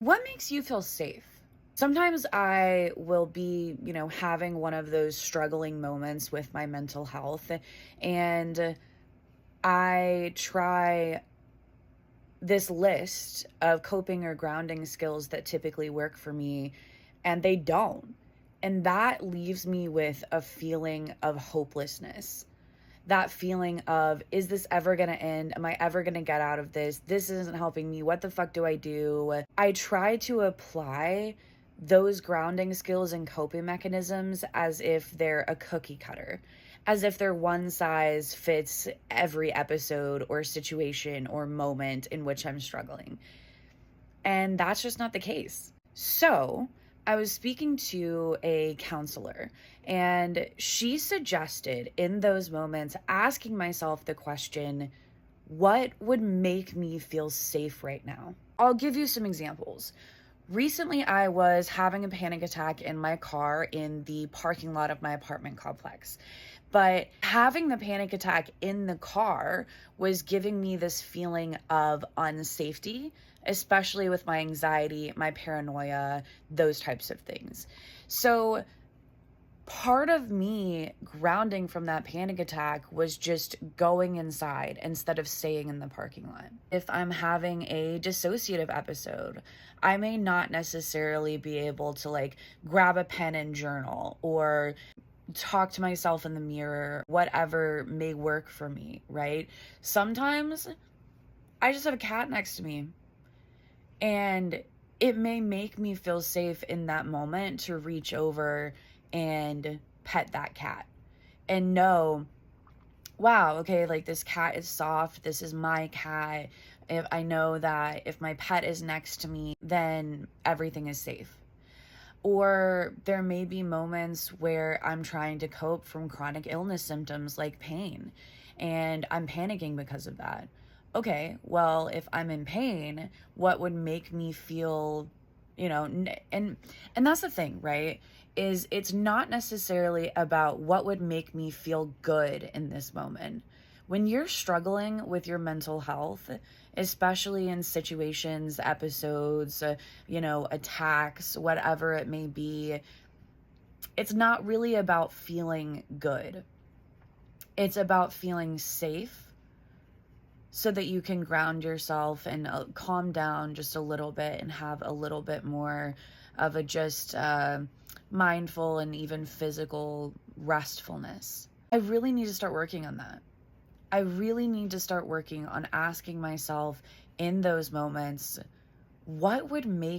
What makes you feel safe? Sometimes I will be, having one of those struggling moments with my mental health, and I try this list of coping or grounding skills that typically work for me, and they don't. And that leaves me with a feeling of hopelessness. That feeling of, is this ever going to end? Am I ever going to get out of this? This isn't helping me. What the fuck do I do? I try to apply those grounding skills and coping mechanisms as if they're a cookie cutter, as if they're one size fits every episode or situation or moment in which I'm struggling. And that's just not the case. So, I was speaking to a counselor, and she suggested in those moments asking myself the question, what would make me feel safe right now? I'll give you some examples. Recently, I was having a panic attack in my car in the parking lot of my apartment complex. But having the panic attack in the car was giving me this feeling of unsafety, especially with my anxiety, my paranoia, those types of things. So, part of me grounding from that panic attack was just going inside instead of staying in the parking lot. If I'm having a dissociative episode, I may not necessarily be able to grab a pen and journal or talk to myself in the mirror, whatever may work for me, right? Sometimes I just have a cat next to me, and it may make me feel safe in that moment to reach over and pet that cat and know, wow, okay, this cat is soft. This is my cat. If I know that if my pet is next to me, then everything is safe. Or there may be moments where I'm trying to cope from chronic illness symptoms like pain, and I'm panicking because of that. Okay, well, if I'm in pain, what would make me feel, and that's the thing, right? Is it's not necessarily about what would make me feel good in this moment. When you're struggling with your mental health, especially in situations, episodes, attacks, whatever it may be, it's not really about feeling good. It's about feeling safe so that you can ground yourself and calm down just a little bit and have a little bit more of a just mindful and even physical restfulness. I really need to start working on that. I really need to start working on asking myself in those moments, what would make